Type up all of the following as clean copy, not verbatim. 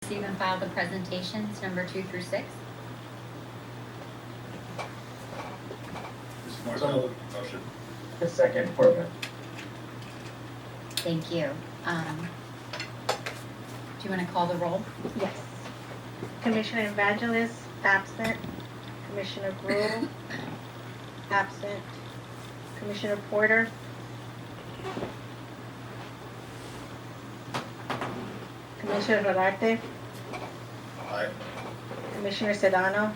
receive and file the presentations, number 2 through 6. Mr. Martel, motion. The second, Portman. Thank you. Do you want to call the roll? Yes. Commissioner Evangelist, absent. Commissioner Kuehl, absent. Commissioner Porter. Commissioner Rodarte. Aye. Commissioner Sedano.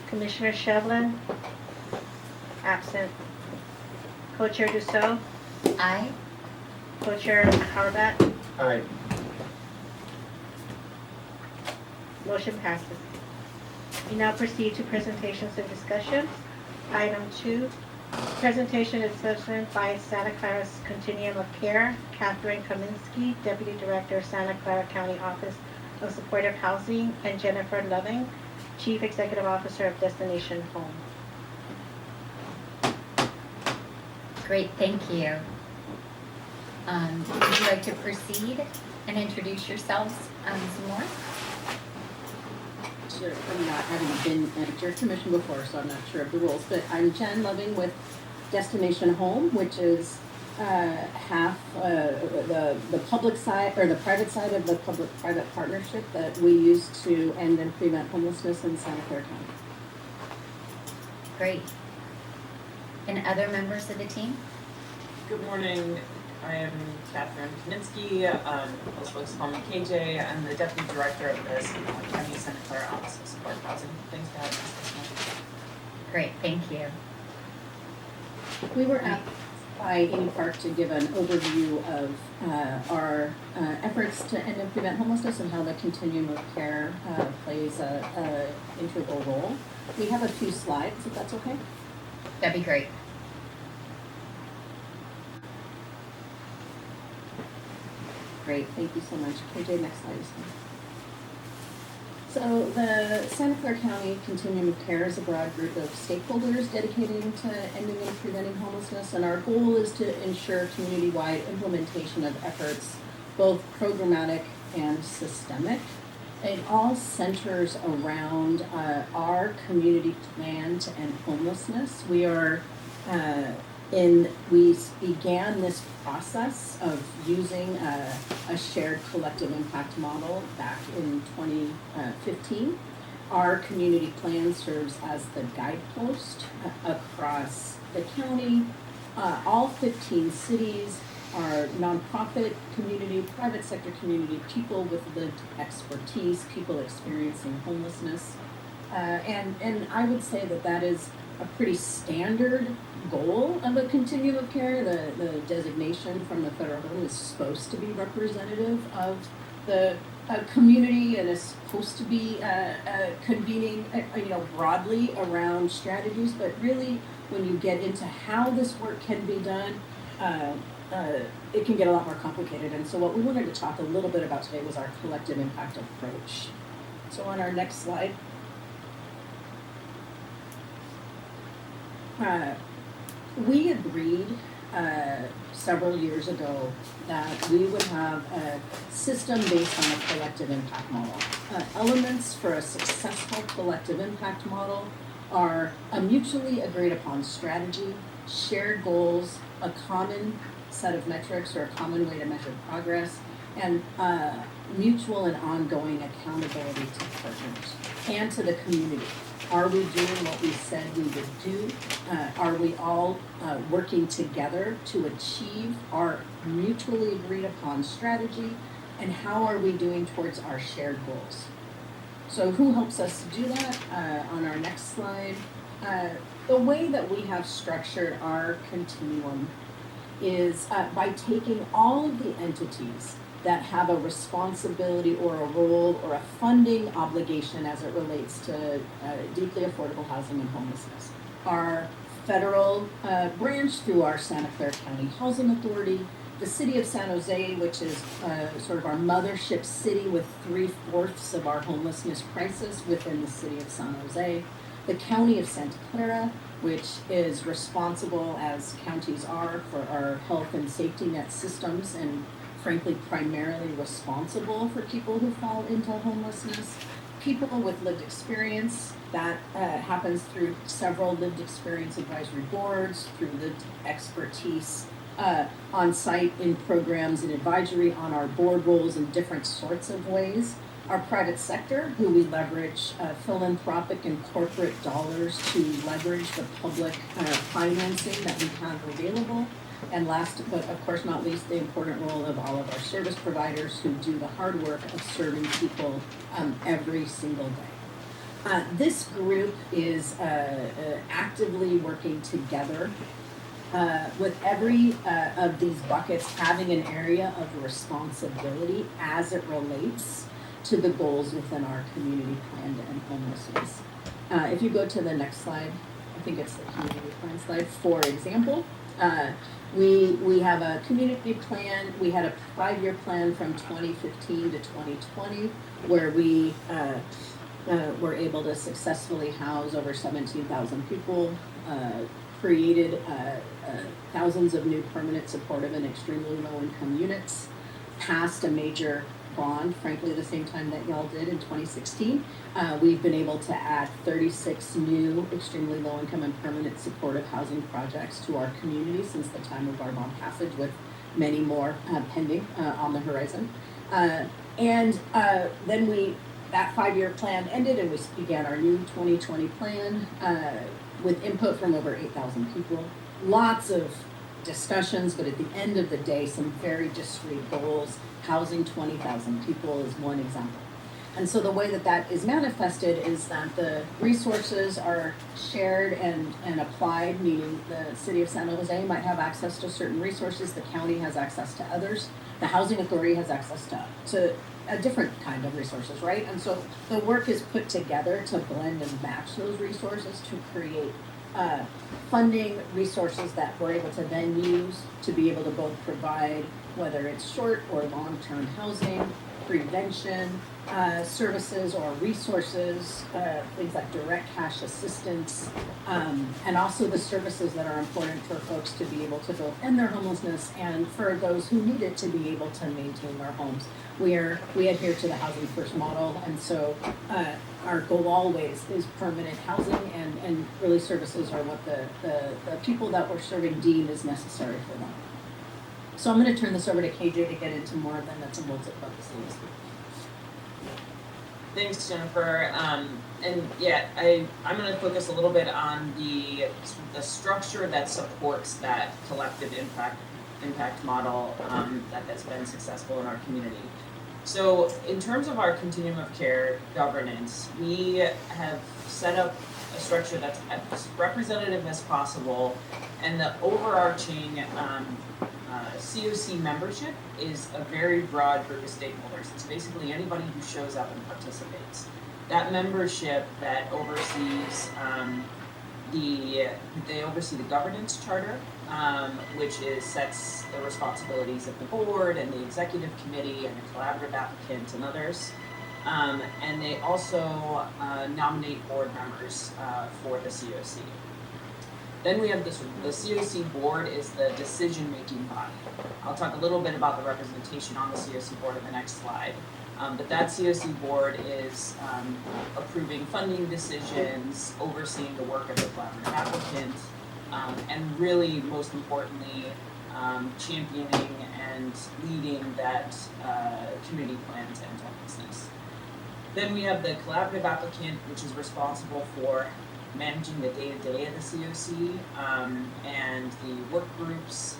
Commissioner Shevlin, absent. Co-Chair Dussault, Aye. Co-Chair Horvath. Aye. Motion passes. We now proceed to presentations and discussions. Item 2, presentation and discussion by Santa Clara's Continuum of Care, Catherine Kaminsky, Deputy Director, Santa Clara County Office of Supportive Housing, and Jennifer Loving, Chief Executive Officer of Destination Home. Great, thank you. Would you like to proceed and introduce yourselves some more? Sure, I'm not having been at a church commission before, so I'm not sure of the rules, but I'm Jen Loving with Destination Home, which is half the public side or the private side of the public-private partnership that we use to end and prevent homelessness in Santa Clara County. Great. And other members of the team? Good morning. I am Catherine Kaminsky, also folks call me KJ. I'm the Deputy Director of the County Santa Clara Office of Support Housing. Thanks for having us this morning. Great, thank you. We were asked by Amy Park to give an overview of our efforts to end and prevent homelessness and how the continuum of care plays a integral role. We have a few slides, if that's okay. That'd be great. Great, thank you so much. KJ, next slide. So the Santa Clara County Continuum of Care is a broad group of stakeholders dedicating to ending and preventing homelessness, and our goal is to ensure community-wide implementation of efforts, both programmatic and systemic. It all centers around our community plan to end homelessness. We began this process of using a shared collective impact model back in 2015. Our community plan serves as the guidepost across the county, all 15 cities, our nonprofit community, private sector community, people with lived expertise, people experiencing homelessness. And I would say that is a pretty standard goal of a continuum of care. The designation from the federal government is supposed to be representative of the community and is supposed to be convening, broadly around strategies. But really, when you get into how this work can be done, it can get a lot more complicated. And so what we wanted to talk a little bit about today was our collective impact approach. So on our next slide. We agreed several years ago that we would have a system based on a collective impact model. Elements for a successful collective impact model are a mutually agreed upon strategy, shared goals, a common set of metrics or a common way to measure progress, and mutual and ongoing accountability to partners and to the community. Are we doing what we said we would do? Are we all working together to achieve our mutually agreed upon strategy? And how are we doing towards our shared goals? So who helps us to do that? On our next slide, the way that we have structured our continuum is by taking all of the entities that have a responsibility or a role or a funding obligation as it relates to deeply affordable housing and homelessness. Our federal branch through our Santa Clara County Housing Authority, the City of San Jose, which is sort of our mothership city with 3/4 of our homelessness crisis within the City of San Jose, the County of Santa Clara, which is responsible, as counties are, for our health and safety net systems and frankly, primarily responsible for people who fall into homelessness. People with lived experience, that happens through several lived experience advisory boards, through lived expertise on site in programs and advisory on our board roles in different sorts of ways. Our private sector, who we leverage philanthropic and corporate dollars to leverage the public financing that we have available. And last, but of course not least, the important role of all of our service providers who do the hard work of serving people every single day. This group is actively working together with every of these buckets having an area of responsibility as it relates to the goals within our community plan to end homelessness. If you go to the next slide, I think it's the community plan slide, for example, we have a community plan. We had a 5-year plan from 2015 to 2020 where we were able to successfully house over 17,000 people, created thousands of new permanent supportive and extremely low income units, passed a major bond, frankly, the same time that y'all did in 2016. We've been able to add 36 new extremely low income and permanent supportive housing projects to our community since the time of our bond passage, with many more pending on the horizon. And then that 5-year plan ended and we began our new 2020 plan with input from over 8,000 people. Lots of discussions, but at the end of the day, some very discrete goals. Housing 20,000 people is one example. And so the way that that is manifested is that the resources are shared and applied, meaning the city of San Jose might have access to certain resources, the county has access to others, the housing authority has access to a different kind of resources, right? And so the work is put together to blend and match those resources to create funding resources that we're able to then use to be able to both provide, whether it's short or long-term housing, prevention services or resources, things like direct cash assistance, and also the services that are important for folks to be able to both end their homelessness and for those who need it to be able to maintain their homes. We adhere to the housing first model, and so our goal always is permanent housing, and really services are what the people that we're serving deem is necessary for them. So I'm going to turn this over to KJ to get into more of the nuts and bolts of purposes. Thanks, Jennifer. And yeah, I'm going to focus a little bit on the structure that supports that collective impact model that's been successful in our community. So in terms of our continuum of care governance, we have set up a structure that's as representative as possible, and the overarching COC membership is a very broad group of stakeholders. It's basically anybody who shows up and participates. That membership that oversees they oversee the governance charter, which sets the responsibilities of the board and the executive committee and the collaborative applicant and others. And they also nominate board members for the COC. Then we have the COC board is the decision-making body. I'll talk a little bit about the representation on the COC board in the next slide. But that COC board is approving funding decisions, overseeing the work of the collaborative applicant, and really, most importantly, championing and leading that community plan to end homelessness. Then we have the collaborative applicant, which is responsible for managing the day-to-day of the COC and the work groups,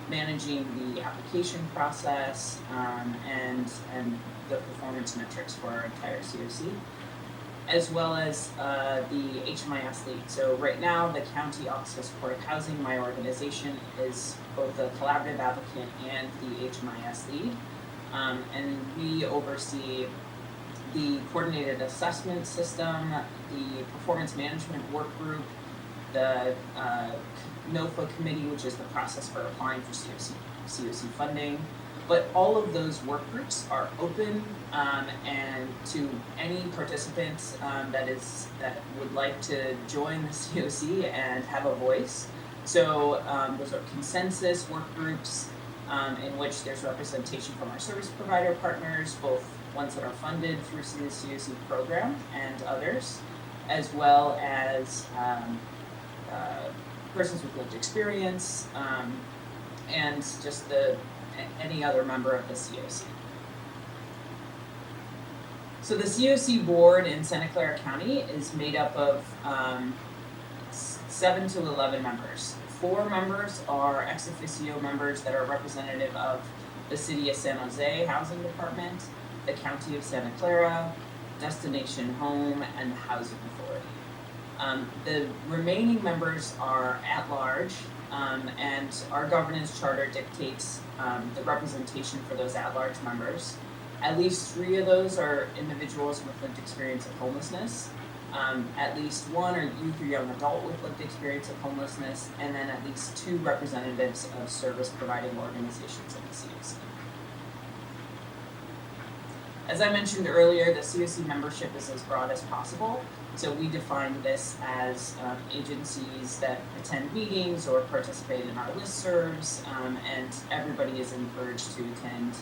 managing the application process, and the performance metrics for our entire COC, as well as the HMIS lead. So right now, the County Office of Supportive Housing, my organization, is both the collaborative applicant and the HMIS lead, and we oversee the coordinated assessment system, the performance management work group, the NOFA committee, which is the process for applying for COC funding. But all of those work groups are open and to any participants that would like to join the COC and have a voice. So those are consensus work groups, in which there's representation from our service provider partners, both ones that are funded through the COC program and others, as well as persons with lived experience, and just any other member of the COC. So the COC board in Santa Clara County is made up of 7 to 11 members. 4 members are ex officio members that are representative of the City of San Jose Housing Department, the County of Santa Clara, Destination Home, and the Housing Authority. The remaining members are at large, and our governance charter dictates the representation for those at large members. At least 3 of those are individuals with lived experience of homelessness. At least 1 are youth or young adult with lived experience of homelessness, and then at least 2 representatives of service providing organizations in the COC. As I mentioned earlier, the COC membership is as broad as possible. So we define this as agencies that attend meetings or participate in our listservs, and everybody is encouraged to attend,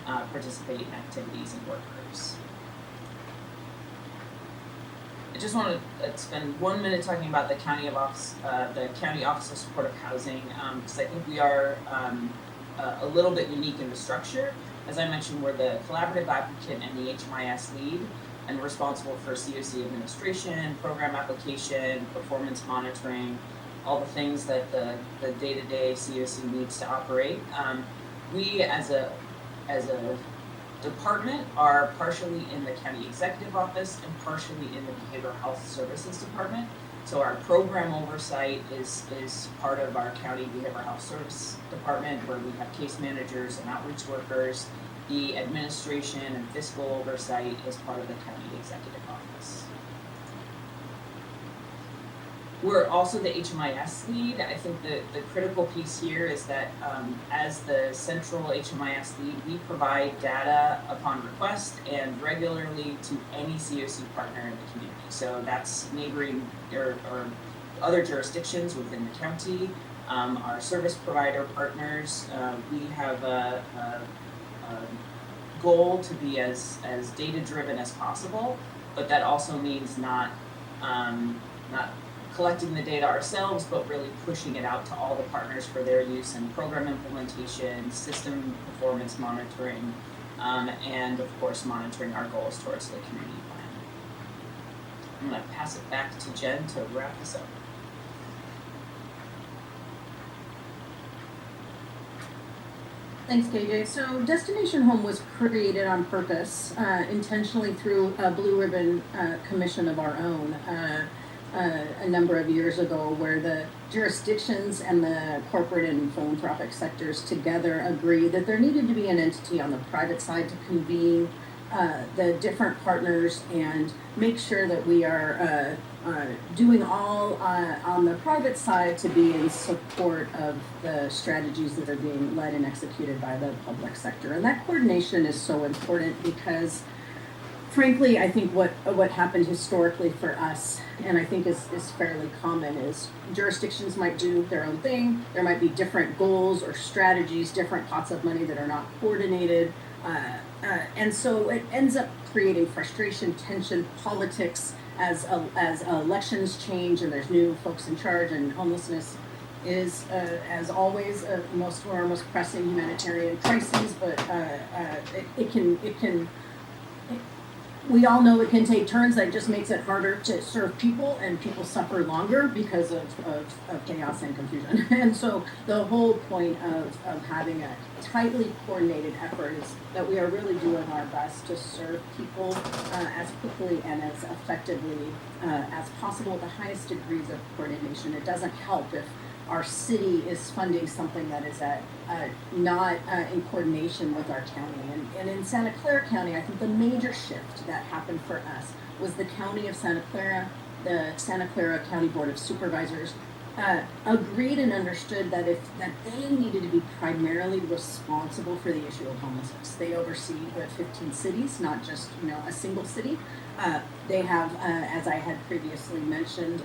participate in activities and work groups. I just want to spend 1 minute talking about the County Office of Supportive Housing, because I think we are a little bit unique in the structure. As I mentioned, we're the collaborative advocate and the HMIS lead, and responsible for COC administration, program application, performance monitoring, all the things that the day-to-day COC needs to operate. We as a department are partially in the county executive office and partially in the behavioral health services department. So our program oversight is part of our county behavioral health service department, where we have case managers and outreach workers. The administration and fiscal oversight is part of the county executive office. We're also the HMIS lead. I think the critical piece here is that as the central HMIS lead, we provide data upon request and regularly to any COC partner in the community. So that's neighboring or other jurisdictions within the county, our service provider partners. We have a goal to be as data driven as possible, but that also means not collecting the data ourselves, but really pushing it out to all the partners for their use in program implementation, system performance monitoring, and of course monitoring our goals towards the community plan. I'm going to pass it back to Jen to wrap this up. Thanks, KJ. So Destination Home was created on purpose, intentionally through a Blue Ribbon commission of our own a number of years ago, where the jurisdictions and the corporate and philanthropic sectors together agreed that there needed to be an entity on the private side to convene the different partners and make sure that we are doing all on the private side to be in support of the strategies that are being led and executed by the public sector. And that coordination is so important because, frankly, I think what happened historically for us, and I think is fairly common, is jurisdictions might do their own thing. There might be different goals or strategies, different pots of money that are not coordinated. And so it ends up creating frustration, tension, politics as elections change and there's new folks in charge, and homelessness is, as always, one of our most pressing humanitarian crises. But we all know it can take turns that just makes it harder to serve people, and people suffer longer because of chaos and confusion. And so the whole point of having a tightly coordinated effort is that we are really doing our best to serve people as quickly and as effectively as possible with the highest degrees of coordination. It doesn't help if our city is funding something that is not in coordination with our county. And in Santa Clara County, I think the major shift that happened for us was the County of Santa Clara, the Santa Clara County Board of Supervisors, agreed and understood that they needed to be primarily responsible for the issue of homelessness. They oversee 15 cities, not just a single city. They have, as I had previously mentioned,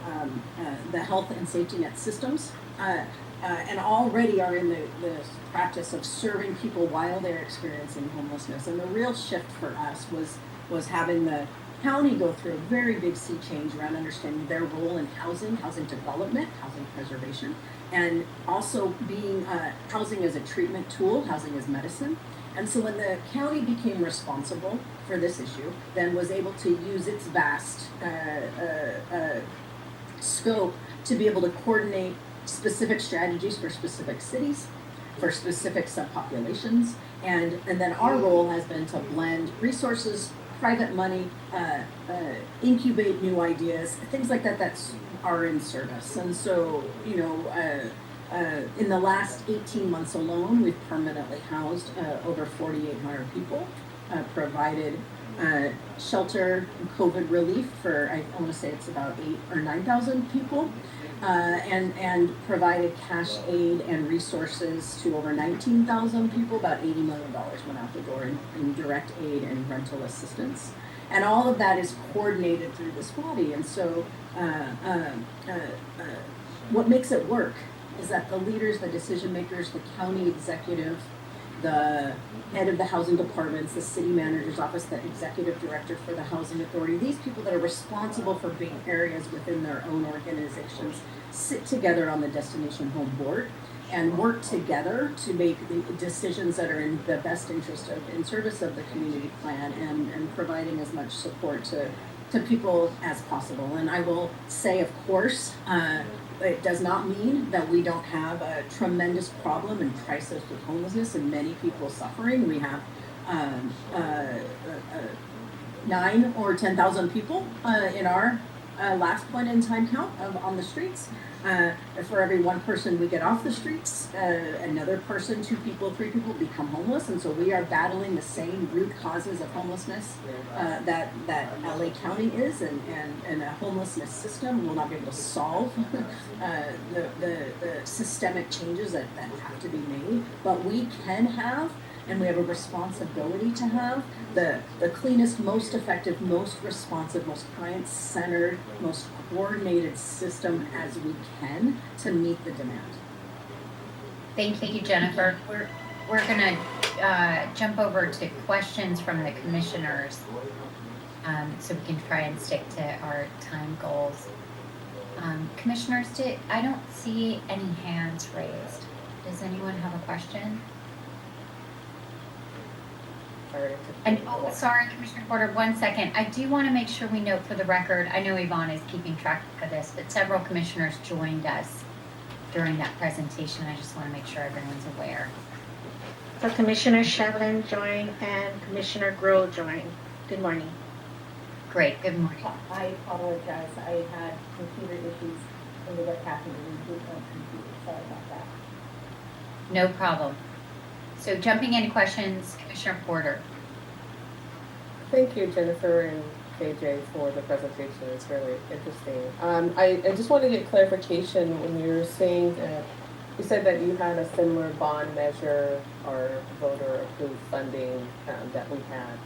the health and safety net systems. and already are in the practice of serving people while they're experiencing homelessness. And the real shift for us was having the county go through a very big sea change around understanding their role in housing development, housing preservation, and also being housing as a treatment tool, housing as medicine. And so when the county became responsible for this issue, then was able to use its vast scope to be able to coordinate specific strategies for specific cities, for specific subpopulations, and then our role has been to blend resources, private money, incubate new ideas, things like that are in service. And so, in the last 18 months alone, we've permanently housed over 4,800 people, provided shelter and COVID relief for, I want to say it's about 8,000 or 9,000 people, and provided cash aid and resources to over 19,000 people. About $80 million went out the door in direct aid and rental assistance. And all of that is coordinated through this body. And so what makes it work is that the leaders, the decision makers, the county executive, the head of the housing departments, the city manager's office, the executive director for the housing authority, these people that are responsible for big areas within their own organizations sit together on the destination home board and work together to make the decisions that are in the best interest in service of the community plan and providing as much support to people as possible. And I will say, of course, it does not mean that we don't have a tremendous problem and crisis with homelessness and many people suffering. We have 9 or 10,000 people in our last point in time count on the streets. For every one person we get off the streets, another person, 2 people, 3 people become homeless. And so we are battling the same root causes of homelessness that LA County is, and a homelessness system will not be able to solve the systemic changes that have to be made. But we can have, and we have a responsibility to have, the cleanest, most effective, most responsive, most client-centered, most coordinated system as we can to meet the demand. Thank you, Jennifer. We're gonna jump over to questions from the commissioners, so we can try and stick to our time goals. Commissioners, I don't see any hands raised. Does anyone have a question? And sorry, Commissioner Porter, 1 second. I do want to make sure we note for the record, I know Yvonne is keeping track of this, but several commissioners joined us during that presentation. I just want to make sure everyone's aware. So Commissioner Shevlin joined and Commissioner Grohl joined. Good morning. Great, good morning. I apologize. I had computer issues and what happened to reboot my computer. Sorry about that. No problem. So jumping into questions, Commissioner Porter. Thank you, Jennifer and KJ, for the presentation. It's really interesting. I just want to get clarification when you're saying that you said that you had a similar bond measure or voter approved funding that we had.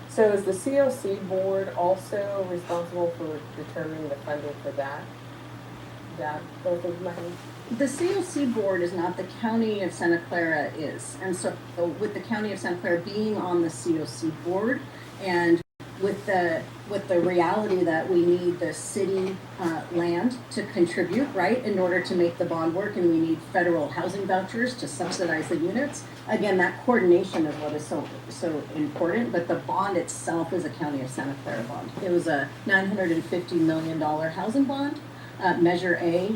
So is the COC board also responsible for determining the funding for that both of money? The COC board is not, the county of Santa Clara is. And so with the county of Santa Clara being on the COC board, and with the reality that we need the city land to contribute, right, in order to make the bond work, and we need federal housing vouchers to subsidize the units. Again, that coordination is what is so important, but the bond itself is a county of Santa Clara bond. It was a $950 million housing bond. Measure A,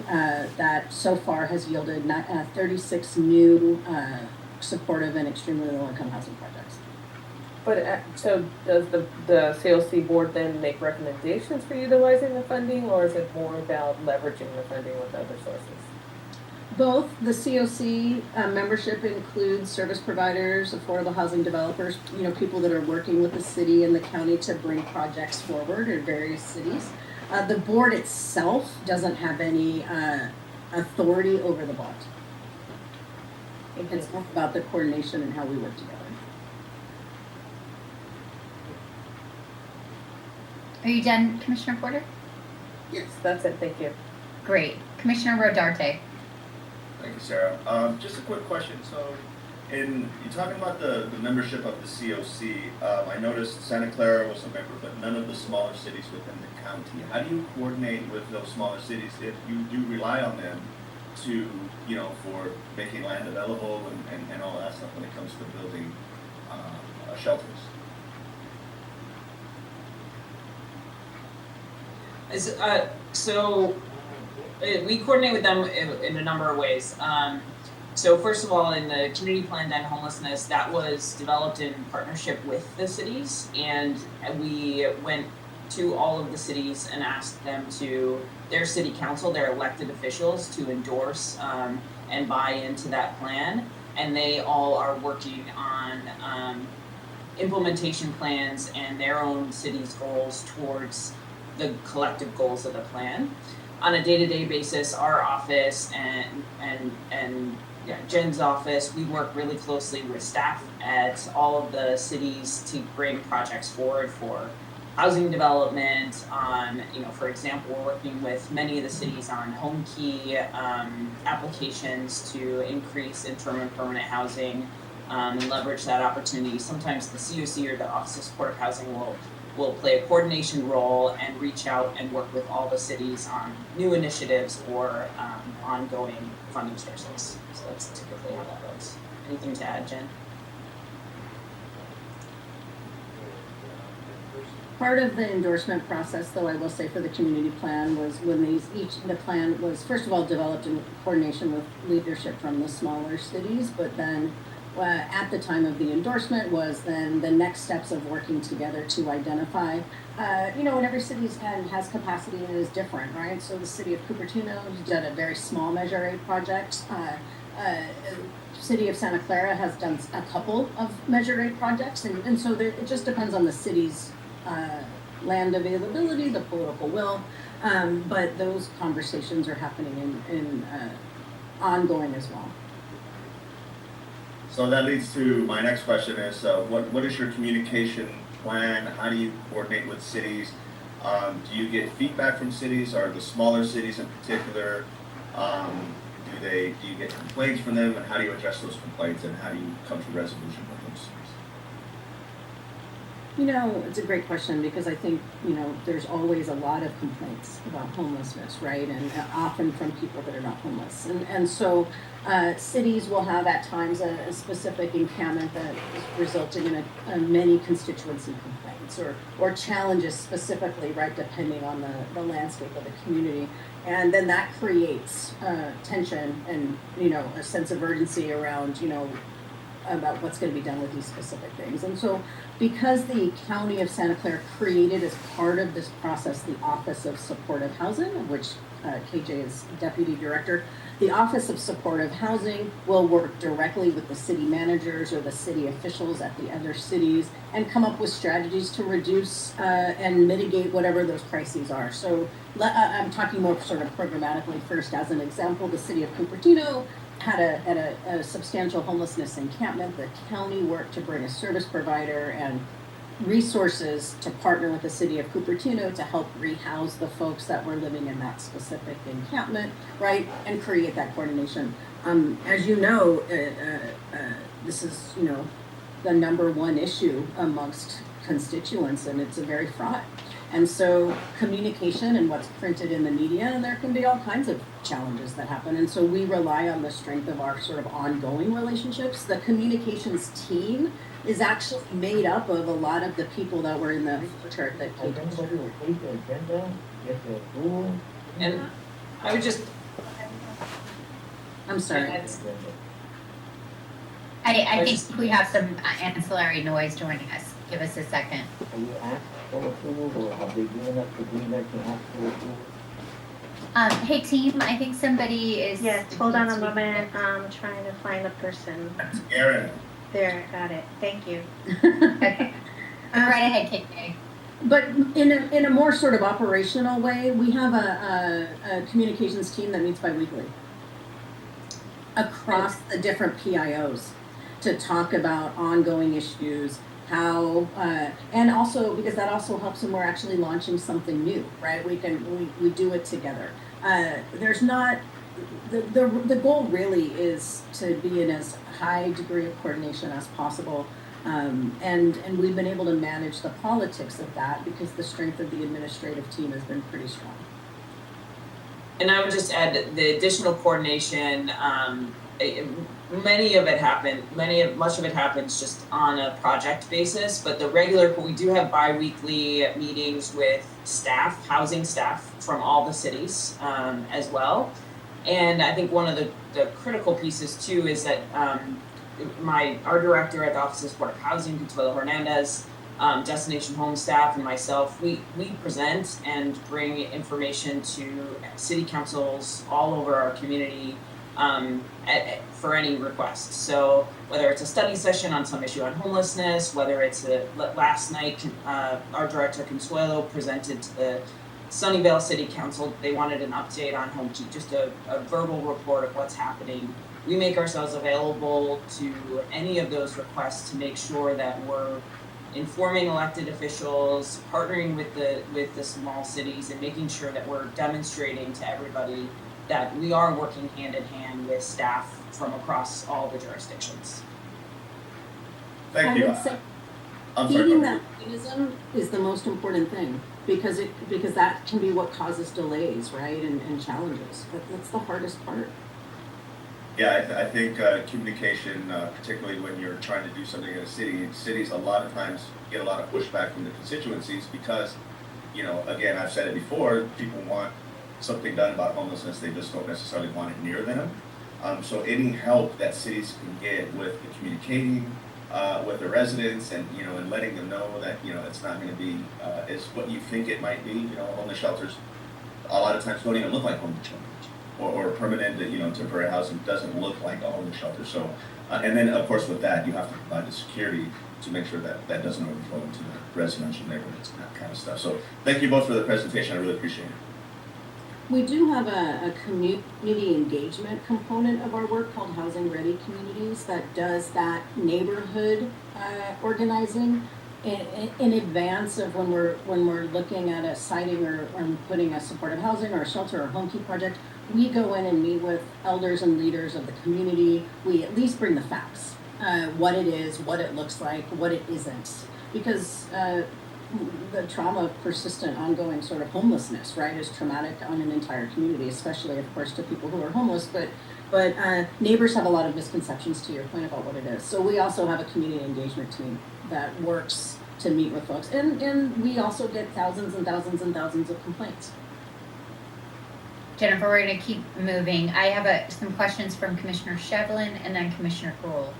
that so far has yielded 36 new supportive and extremely low-income housing projects. But so does the COC board then make recommendations for utilizing the funding, or is it more about leveraging the funding with other sources? Both. The COC membership includes service providers, affordable housing developers, people that are working with the city and the county to bring projects forward in various cities. The board itself doesn't have any authority over the bond. It's more about the coordination and how we work together. Are you done, Commissioner Porter? Yes, that's it. Thank you. Great. Commissioner Rodarte. Thank you, Sarah. Just a quick question. So, you're talking about the membership of the COC. I noticed Santa Clara was a member, but none of the smaller cities within the county. How do you coordinate with those smaller cities if you do rely on them to, for making land available and all that stuff when it comes to building shelters? We coordinate with them in a number of ways. So first of all, in the community plan to end homelessness, that was developed in partnership with the cities, and we went to all of the cities and asked them to, their city council, their elected officials, to endorse and buy into that plan, and they all are working on implementation plans and their own city's goals towards the collective goals of the plan. On a day-to-day basis, our office and Jen's office, we work really closely with staff at all of the cities to bring projects forward for housing development. For example, we're working with many of the cities on home key applications to increase interim and permanent housing and leverage that opportunity. Sometimes the COC or the Office of Supportive Housing will play a coordination role and reach out and work with all the cities on new initiatives or ongoing funding sources. So that's typically how that goes. Anything to add, Jen? Part of the endorsement process, though, I will say for the community plan was when the plan was first of all developed in coordination with leadership from the smaller cities, but then at the time of the endorsement was then the next steps of working together to identify, and every city has capacity and is different, right? So the city of Cupertino did a very small Measure A project. City of Santa Clara has done a couple of Measure A projects, and so it just depends on the city's land availability, the political will, but those conversations are happening in ongoing as well. So that leads to my next question is, what is your communication plan? How do you coordinate with cities? Do you get feedback from cities, or the smaller cities in particular? Do you get complaints from them, and how do you address those complaints, and how do you come to resolution with those cities? It's a great question because I think, there's always a lot of complaints about homelessness, right? And often from people that are not homeless. And so cities will have at times a specific encampment that is resulting in a many constituency complaints or challenges specifically, right, depending on the landscape of the community. And then that creates tension and, a sense of urgency around, about what's going to be done with these specific things. And so because the County of Santa Clara created as part of this process the Office of Supportive Housing, of which KJ is Deputy Director, the Office of Supportive Housing will work directly with the city managers or the city officials at the other cities and come up with strategies to reduce and mitigate whatever those crises are. So I'm talking more sort of programmatically first. As an example, the city of Cupertino had a substantial homelessness encampment. The county worked to bring a service provider and resources to partner with the city of Cupertino to help rehouse the folks that were living in that specific encampment, right, and create that coordination. As you know, this is, the number one issue amongst constituents, and it's a very fraught. And so communication and what's printed in the media, and there can be all kinds of challenges that happen. And so we rely on the strength of our sort of ongoing relationships. The communications team is actually made up of a lot of the people that were in the chart that came. And I would just. I'm sorry. I think we have some ancillary noise joining us. Give us a second. Are you asked for approval, or have they given us the green light to ask for approval? Hey team, I think somebody is. Yes, hold on a moment. I'm trying to find the person. That's Aaron. There, got it. Thank you. Okay. Right ahead, KK. But in a more sort of operational way, we have a communications team that meets bi-weekly across the different PIOs to talk about ongoing issues, how, and also because that also helps when we're actually launching something new, right? We do it together. There's not the goal really is to be in as high degree of coordination as possible. And we've been able to manage the politics of that because the strength of the administrative team has been pretty strong. And I would just add that the additional coordination, much of it happens just on a project basis, but we do have bi-weekly meetings with staff, housing staff from all the cities, as well. And I think one of the critical pieces too is that, our director at the Office of Supportive Housing, Kuehl Hernandez, Destination Home staff and myself, we present and bring information to city councils all over our community for any requests. So whether it's a study session on some issue on homelessness, whether it's last night, our director Kuehl presented to the Sunnyvale City Council. They wanted an update on home key, just a verbal report of what's happening. We make ourselves available to any of those requests to make sure that we're informing elected officials, partnering with the small cities, and making sure that we're demonstrating to everybody that we are working hand in hand with staff from across all the jurisdictions. Thank you. I would say I'm sorry, feeding go that ahead. optimism is the most important thing because that can be what causes delays, right, and challenges. That's the hardest part. Yeah, I think communication, particularly when you're trying to do something in a city, cities a lot of times get a lot of pushback from the constituencies because, again, I've said it before, people want something done about homelessness, they just don't necessarily want it near them. So any help that cities can get with the communicating with the residents and, and letting them know that, it's not going to be as what you think it might be. Homeless shelters a lot of times don't even look like homeless shelters. Or permanent, temporary housing doesn't look like a homeless shelter. So, and then of course with that, you have to provide the security to make sure that that doesn't overflow into the residential neighborhoods and that kind of stuff. So thank you both for the presentation. I really appreciate it. We do have a community engagement component of our work called Housing Ready Communities that does that neighborhood organizing in advance of when we're looking at a siting or putting a supportive housing or a shelter or home key project. We go in and meet with elders and leaders of the community. We at least bring the facts, what it is, what it looks like, what it isn't, because the trauma of persistent, ongoing sort of homelessness, right, is traumatic on an entire community, especially, of course, to people who are homeless. But neighbors have a lot of misconceptions, to your point, about what it is. So we also have a community engagement team that works to meet with folks, and we also get thousands and thousands and thousands of complaints. Jennifer, we're going to keep moving. I have some questions from Commissioner Shevlin and then Commissioner Kuehl.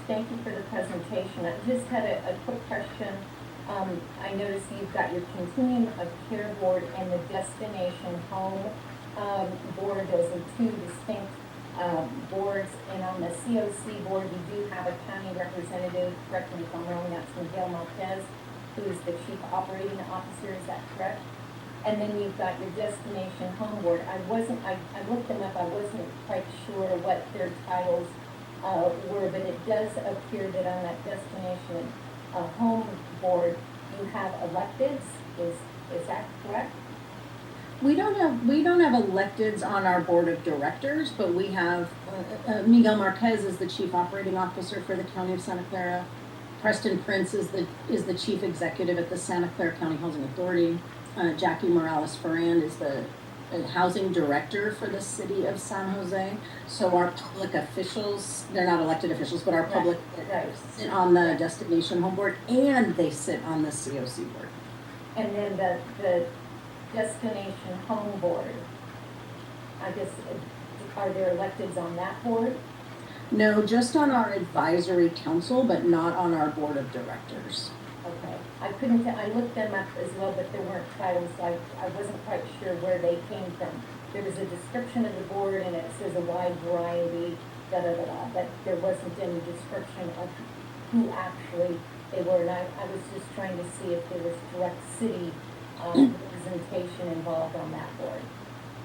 Thank you for the presentation. I just had a quick question. I noticed you've got your Continuum of Care Board and the Destination Home Board. Those are two distinct boards. And on the COC board, we do have a county representative, correct me if I'm wrong, that's Miguel Marquez, who is the Chief Operating Officer, is that correct? And then you've got your Destination Home Board. I looked them up, I wasn't quite sure what their titles were, but it does appear that on that Destination Home Board, you have electeds. Is that correct? We don't have electeds on our board of directors, but we have Miguel Marquez is the Chief Operating Officer for the County of Santa Clara. Preston Prince is the Chief Executive at the Santa Clara County Housing Authority. Jackie Morales Ferrand is the Housing Director for the City of San Jose. So our public officials, they're not elected officials, but our public sit on the Destination Home Board, and they sit on the COC board. And then the Destination Home Board, I guess, are there electeds on that board? No, just on our advisory council, but not on our board of directors. Okay, I looked them up as well, but there weren't titles, so I wasn't quite sure where they came from. There was a description of the board and it says a wide variety, but there wasn't any description of who actually they were. And I was just trying to see if there was direct city representation involved on that board.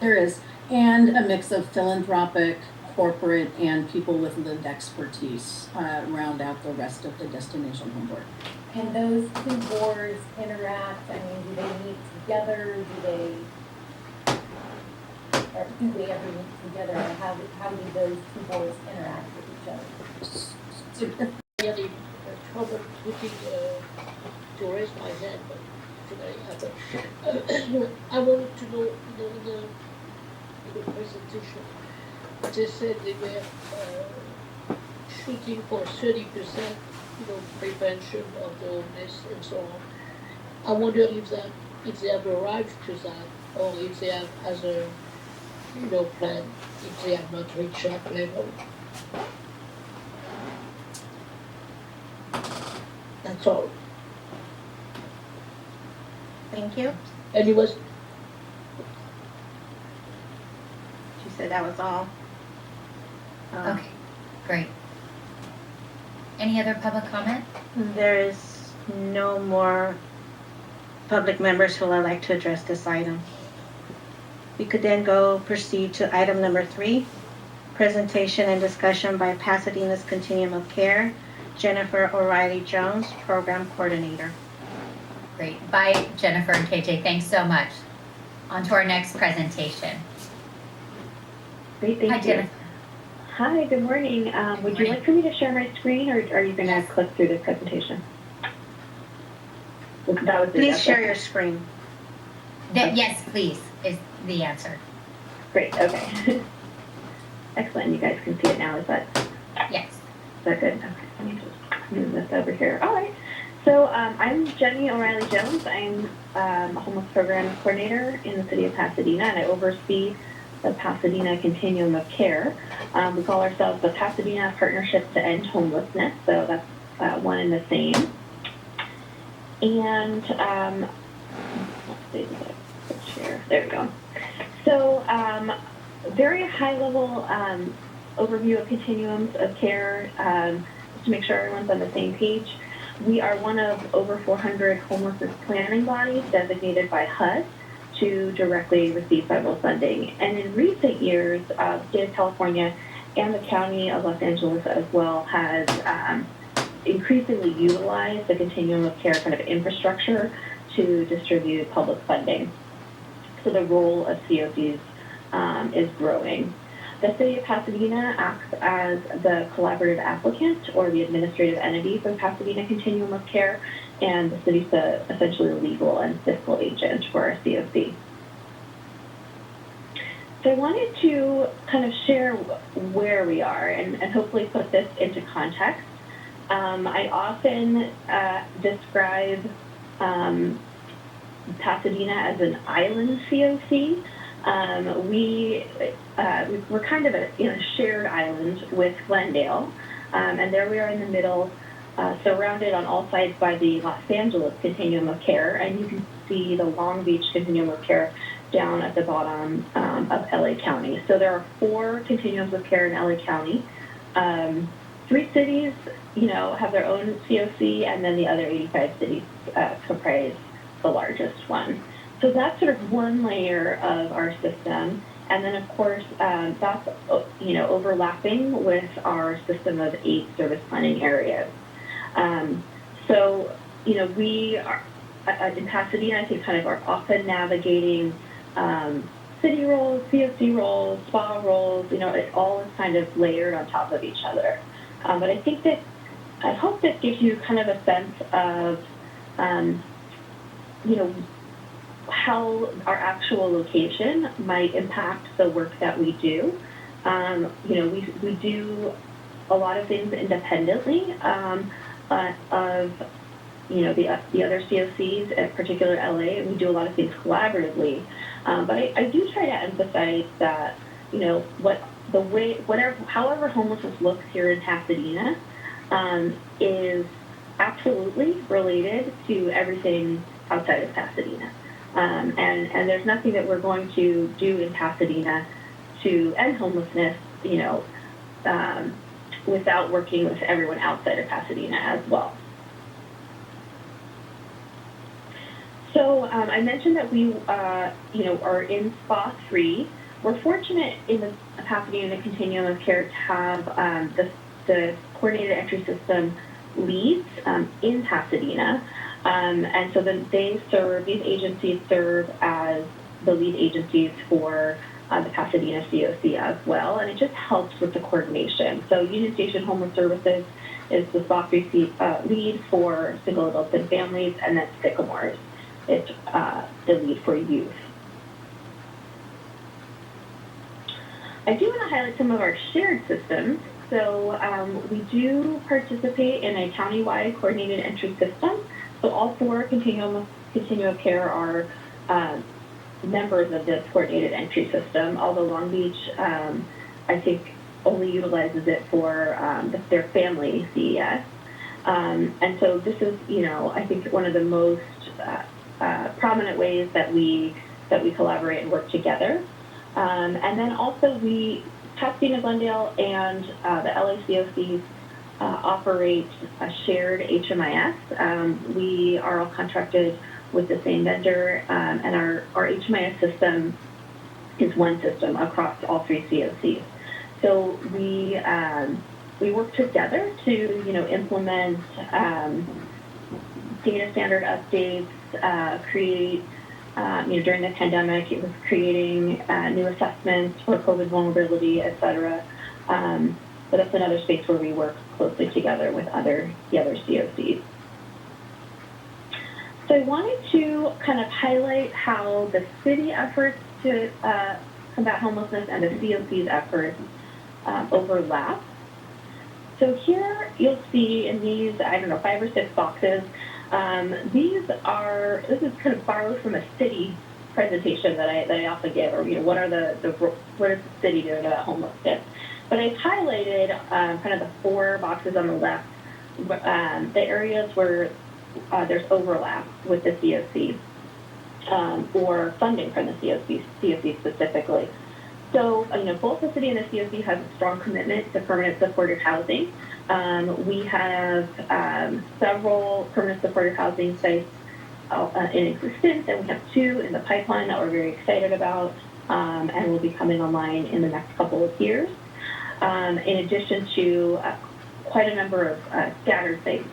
There is, and a mix of philanthropic, corporate, and people with lived expertise round out the rest of the Destination Home Board. And those two boards interact, I mean, do they meet together, do they? or do they ever meet together, or how do those two boards interact with each other? Really trouble putting to raise my hand, but today I wanted to know the presentation. They said they were shooting for 30%, prevention of the homeless and so on. I wonder if they have arrived to that, or if they have as a plan, if they have not reached that level. That's all. Thank you. And it was She said that was all. Okay, great. Any other public comment? There is no more public members who would like to address this item. We could then proceed to item number 3, presentation and discussion by Pasadena's Continuum of Care, Jennifer O'Reilly Jones, Program Coordinator. Great. Bye, Jennifer and KJ. Thanks so much. On to our next presentation. Great, thank Hi, you. Jennifer. Hi, good morning. Would you morning. like for me to share my screen, or are you going to Yes. click through the presentation? That was the Please answer. share your screen. Yes, please, is the answer. Great, okay. Excellent, you guys can see it now. Is that Yes. good? Okay, let me just move this over here. All right. So I'm Jenny O'Reilly Jones. I'm a homeless program coordinator in the city of Pasadena, and I oversee the Pasadena Continuum of Care. We call ourselves the Pasadena Partnership to End Homelessness, so that's one and the same. And let's see, let's share. There we go. So very high level overview of continuums of care, just to make sure everyone's on the same page. We are one of over 400 homelessness planning bodies designated by HUD to directly receive federal funding. And in recent years, the state of California and the county of Los Angeles as well has increasingly utilized the continuum of care kind of infrastructure to distribute public funding. So the role of COCs is growing. The city of Pasadena acts as the collaborative applicant or the administrative entity for the Pasadena Continuum of Care, and the city's essentially a legal and fiscal agent for our COC. So I wanted to kind of share where we are and hopefully put this into context. I often describe Pasadena as an island COC. We're kind of a shared island with Glendale, and there we are in the middle, surrounded on all sides by the Los Angeles Continuum of Care, and you can see the Long Beach Continuum of Care down at the bottom of LA County. So there are 4 continuums of care in LA County. 3 cities, have their own COC, and then the other 85 cities comprise the largest one. So that's sort of one layer of our system. And then, of course, that's, overlapping with our system of 8 service planning areas. We are, in Pasadena, I think kind of are often navigating city roles, COC roles, spa roles, it all is kind of layered on top of each other. But I hope this gives you kind of a sense of, how our actual location might impact the work that we do. We do a lot of things independently of the other COCs, in particular LA, and we do a lot of things collaboratively. But I do try to emphasize that however homelessness looks here in Pasadena is absolutely related to everything outside of Pasadena. And there's nothing that we're going to do in Pasadena to end homelessness, without working with everyone outside of Pasadena as well. So I mentioned that we, are in SPA 3. We're fortunate in the Pasadena Continuum of Care to have the coordinated entry system leads in Pasadena. And so then these agencies serve as the lead agencies for the Pasadena COC as well, and it just helps with the coordination. So Union Station Homeless Services is the SOC lead for single adults and families, and then Sycamores is the lead for youth. I do want to highlight some of our shared systems. So we do participate in a countywide coordinated entry system. So all 4 continuum of care are members of this coordinated entry system, although Long Beach, I think, only utilizes it for their family CES. And so this is, I think one of the most prominent ways that we collaborate and work together. And then also Pasadena, Glendale, and the LACOC operate a shared HMIS. We are all contracted with the same vendor, and our HMIS system is one system across all 3 COCs. So we work together to implement data standard updates, create. During the pandemic, it was creating new assessments for COVID vulnerability, et cetera. But that's another space where we work closely together with the other COCs. So I wanted to kind of highlight how the city efforts to combat homelessness and the COC's efforts overlap. So here you'll see in these, 5 or 6 boxes, this is kind of borrowed from a city presentation that I often give, or what is the city doing about homelessness? But I've highlighted kind of the 4 boxes on the left, the areas where there's overlap with the COC, or funding from the COC specifically. So, both the city and the COC have a strong commitment to permanent supportive housing. We have several permanent supportive housing sites in existence, and we have 2 in the pipeline that we're very excited about, and will be coming online in the next couple of years. In addition to quite a number of scattered site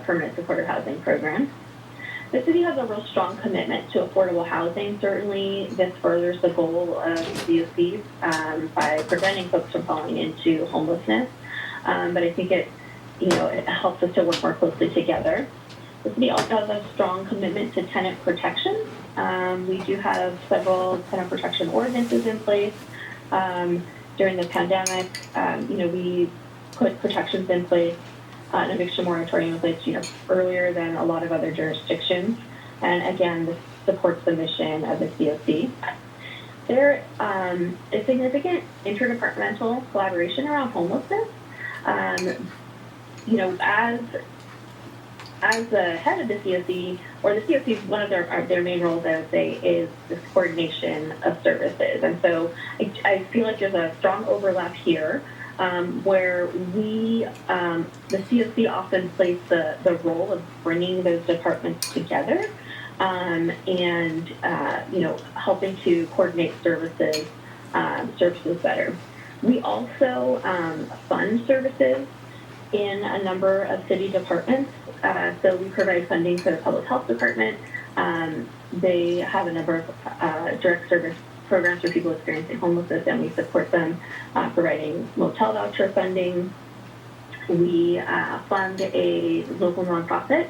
permanent supportive housing programs. The city has a real strong commitment to affordable housing. Certainly, this furthers the goal of COCs by preventing folks from falling into homelessness. But I think it helps us to work more closely together. The city also has a strong commitment to tenant protection. We do have several tenant protection ordinances in place. During the pandemic, we put protections in place, an eviction moratorium in place, earlier than a lot of other jurisdictions. And again, this supports the mission of the COC. There is significant interdepartmental collaboration around homelessness. As the head of the COC, or the COC, one of their main roles, I would say, is this coordination of services. And so I feel like there's a strong overlap here, where the COC often plays the role of bringing those departments together, and helping to coordinate services better. We also fund services in a number of city departments. So we provide funding for the public health department. They have a number of direct service programs for people experiencing homelessness, and we support them providing motel voucher funding. We fund a local nonprofit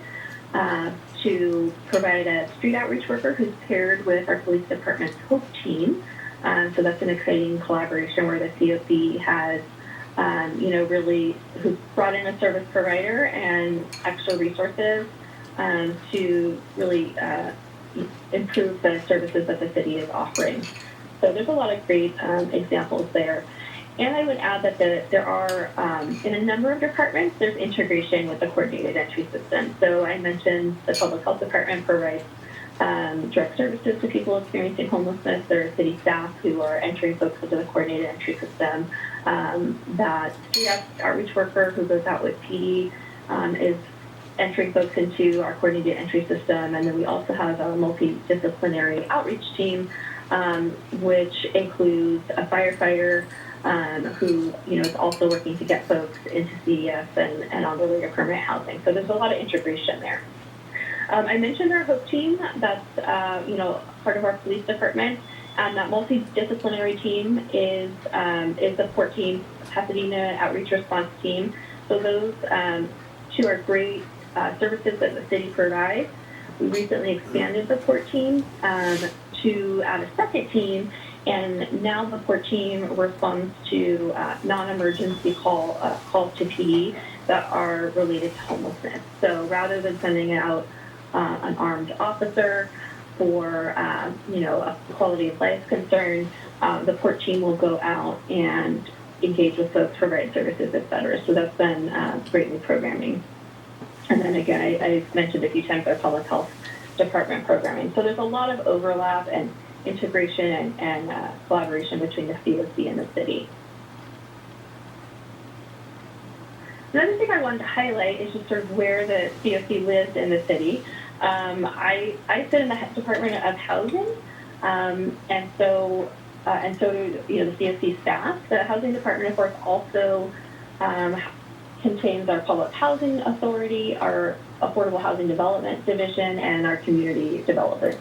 to provide a street outreach worker who's paired with our police department's HOPE team. So that's an exciting collaboration where the COC has really who's brought in a service provider and extra resources to really improve the services that the city is offering. So there's a lot of great examples there. And I would add that there are, in a number of departments, there's integration with the coordinated entry system. So I mentioned the public health department provides direct services to people experiencing homelessness. There are city staff who are entering folks into the coordinated entry system. That street outreach worker who goes out with PD is entering folks into our coordinated entry system. And then we also have a multidisciplinary outreach team, which includes a firefighter who is also working to get folks into CES and on their way to permanent housing. So there's a lot of integration there. I mentioned our HOPE team. That's part of our police department, That multidisciplinary team is the support team, Pasadena Outreach Response Team. So those two are great services that the city provides. We recently expanded the port team to add a second team, and now the port team responds to non-emergency calls to PD that are related to homelessness. So rather than sending out an armed officer for a quality of life concern, the port team will go out and engage with folks, provide services, et cetera. So that's been great new programming. And then again, I mentioned a few times our public health department programming. So there's a lot of overlap and integration and collaboration between the COC and the city. Another thing I wanted to highlight is just sort of where the COC lives in the city. I sit in the Department of Housing, and so do the COC staff. The Housing Department, of course, also contains our Public Housing Authority, our Affordable Housing Development Division, and our Community Development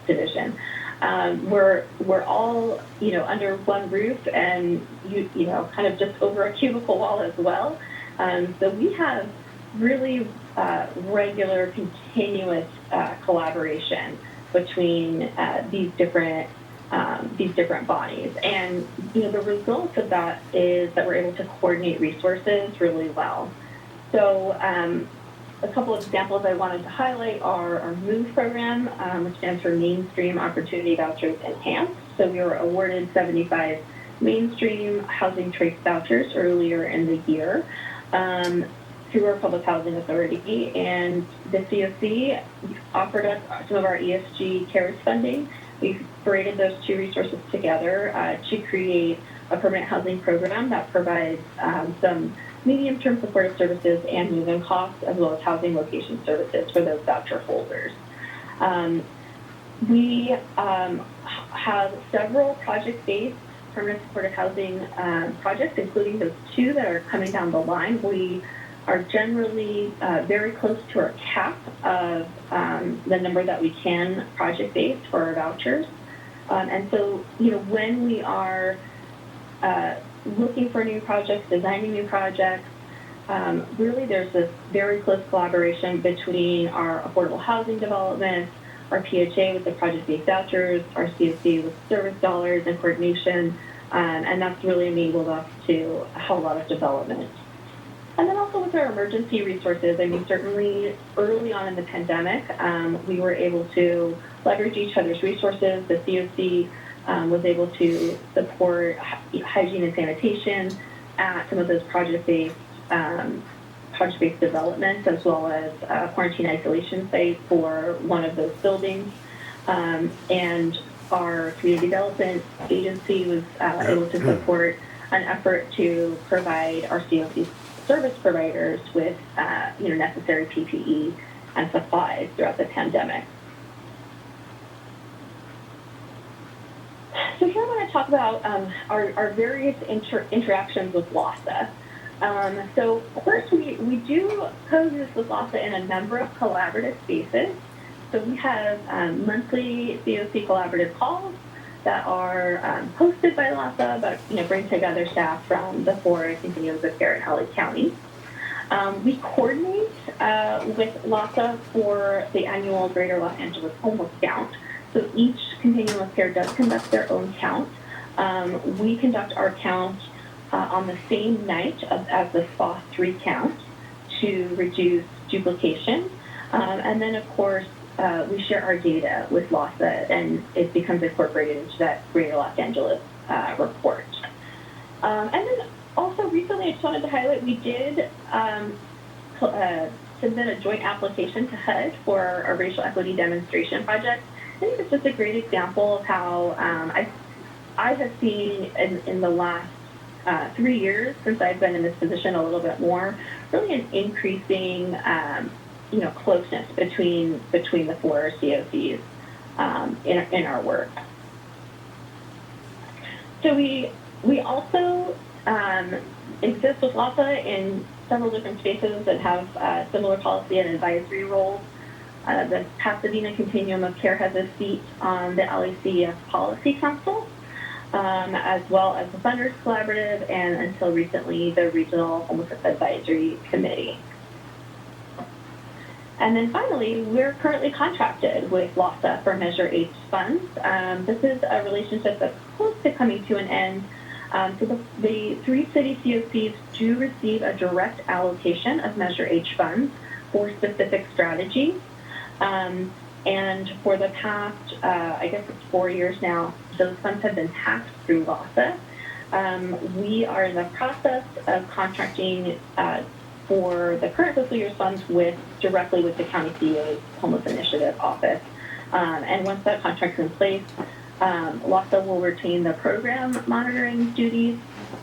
Division. We're all under one roof, and kind of just over a cubicle wall as well. So we have really regular, continuous collaboration between these different bodies, and the result of that is that we're able to coordinate resources really well. So a couple of examples I wanted to highlight are our MOVE program, which stands for Mainstream Opportunity Vouchers Enhanced. So we were awarded 75 mainstream housing choice vouchers earlier in the year through our Public Housing Authority, and the COC offered us some of our ESG CARES funding. We've braided those two resources together to create a permanent housing program that provides some medium-term supportive services and move-in costs, as well as housing location services for those voucher holders. We have several project-based permanent supportive housing projects, including those two that are coming down the line. We are generally very close to our cap of the number that we can project-based for our vouchers. And so, when we are looking for new projects, designing new projects, really there's this very close collaboration between our affordable housing development, our PHA with the project-based vouchers, our COC with service dollars and coordination, and that's really enabled us to have a lot of development. And then also with our emergency resources, certainly early on in the pandemic, we were able to leverage each other's resources. The COC was able to support hygiene and sanitation at some of those project-based developments, as well as a quarantine isolation site for one of those buildings. And our community development agency was able to support an effort to provide our COC service providers with necessary PPE and supplies throughout the pandemic. So here I want to talk about our various interactions with LAHSA. So first, we do coexist with LAHSA in a number of collaborative spaces. So we have monthly COC collaborative calls that are hosted by LAHSA, but bring together staff from the four continuums of care in LA County. We coordinate with LAHSA for the annual Greater Los Angeles Homeless Count. So each continuum of care does conduct their own count. We conduct our count on the same night as the SPA 3 count to reduce duplication. And then, of course, we share our data with LAHSA, and it becomes incorporated into that Greater Los Angeles report. And then also recently, I just wanted to highlight, we did submit a joint application to HUD for a racial equity demonstration project. I think it's just a great example of how I have seen in the last 3 years since I've been in this position a little bit more, really an increasing closeness between the four COCs in our work. So we also exist with LAHSA in several different spaces that have similar policy and advisory roles. The Pasadena Continuum of Care has a seat on the LACF Policy Council, as well as the Funders Collaborative, and until recently, the Regional Homelessness Advisory Committee. And then finally, we're currently contracted with LASA for Measure H funds. This is a relationship that's close to coming to an end. So the 3 city COCs do receive a direct allocation of Measure H funds for specific strategies. And for the past, I guess it's 4 years now, those funds have been taxed through LASA. We are in the process of contracting for the current fiscal year's funds directly with the County CEO's Homeless Initiative Office. And once that contract's in place, LASA will retain the program monitoring duties.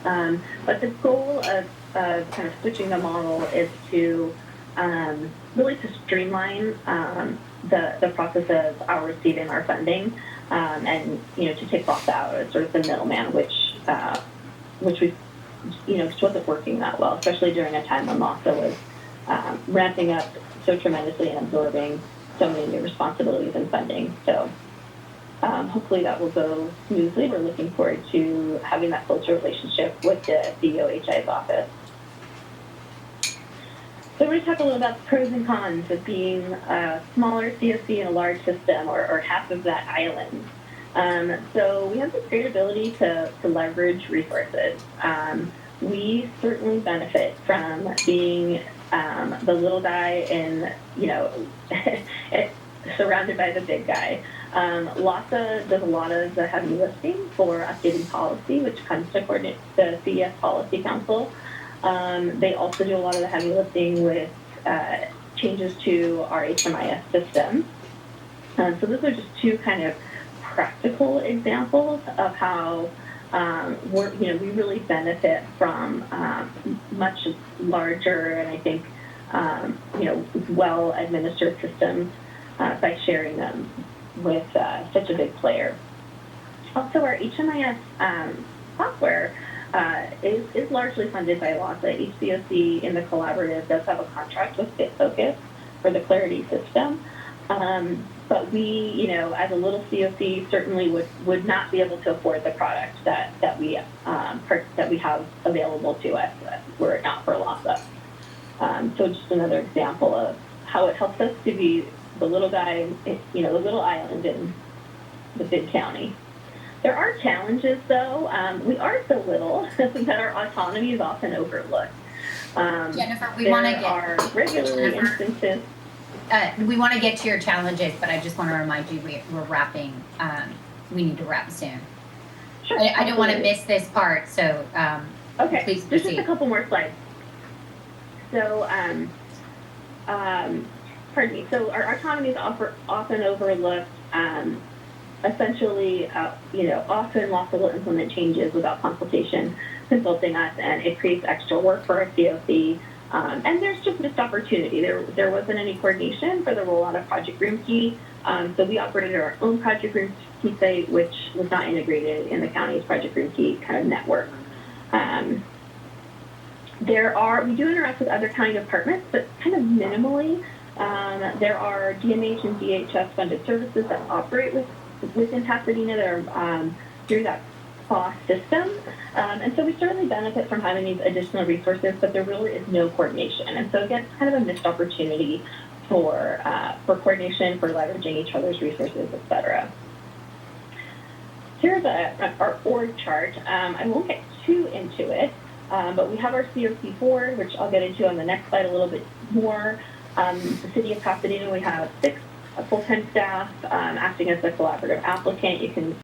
But the goal of kind of switching the model is to really to streamline the process of our receiving our funding, and to take LASA out as sort of the middleman, which we just wasn't working that well, especially during a time when LASA was ramping up so tremendously and absorbing so many new responsibilities and funding. So hopefully that will go smoothly. We're looking forward to having that closer relationship with the CEOHI's office. So we're going to talk a little about the pros and cons of being a smaller COC in a large system, or half of that island. So we have this great ability to leverage resources. We certainly benefit from being the little guy in, surrounded by the big guy. LASA does a lot of the heavy lifting for updating policy, which comes to coordinate the CES Policy Council. They also do a lot of the heavy lifting with changes to our HMIS system. So those are just 2 kind of practical examples of how we really benefit from much larger and I think well-administered systems by sharing them with such a big player. Also, our HMIS software is largely funded by LASA. Each COC in the collaborative does have a contract with BitFocus for the Clarity system. But we, as a little COC, certainly would not be able to afford the product that we have available to us were it not for LASA. So just another example of how it helps us to be the little guy, the little island in the big county. There are challenges, though. We are so little that our autonomy is often overlooked. Jennifer, we want to get are regularly instances. We want to get to your challenges, but I just want to remind you we're wrapping. We need to wrap soon. Sure, I don't want to miss this part, so okay. Please There's proceed. just a couple more slides. So, pardon me. So our autonomy is often overlooked. Essentially, often LASA will implement changes without consulting us, and it creates extra work for our COC. And there's just missed opportunity. There wasn't any coordination for the rollout of Project Room Key, so we operated our own Project Room Key site, which was not integrated in the county's Project Room Key kind of network. We do interact with other county departments, but kind of minimally. There are DMH and DHS funded services that operate within Pasadena that are through that FOSS system. And so we certainly benefit from having these additional resources, but there really is no coordination. And so again, it's kind of a missed opportunity for coordination, for leveraging each other's resources, et cetera. Here's our org chart. I won't get too into it, but we have our COC board, which I'll get into on the next slide a little bit more. The city of Pasadena, we have 6 full-time staff acting as a collaborative applicant. You can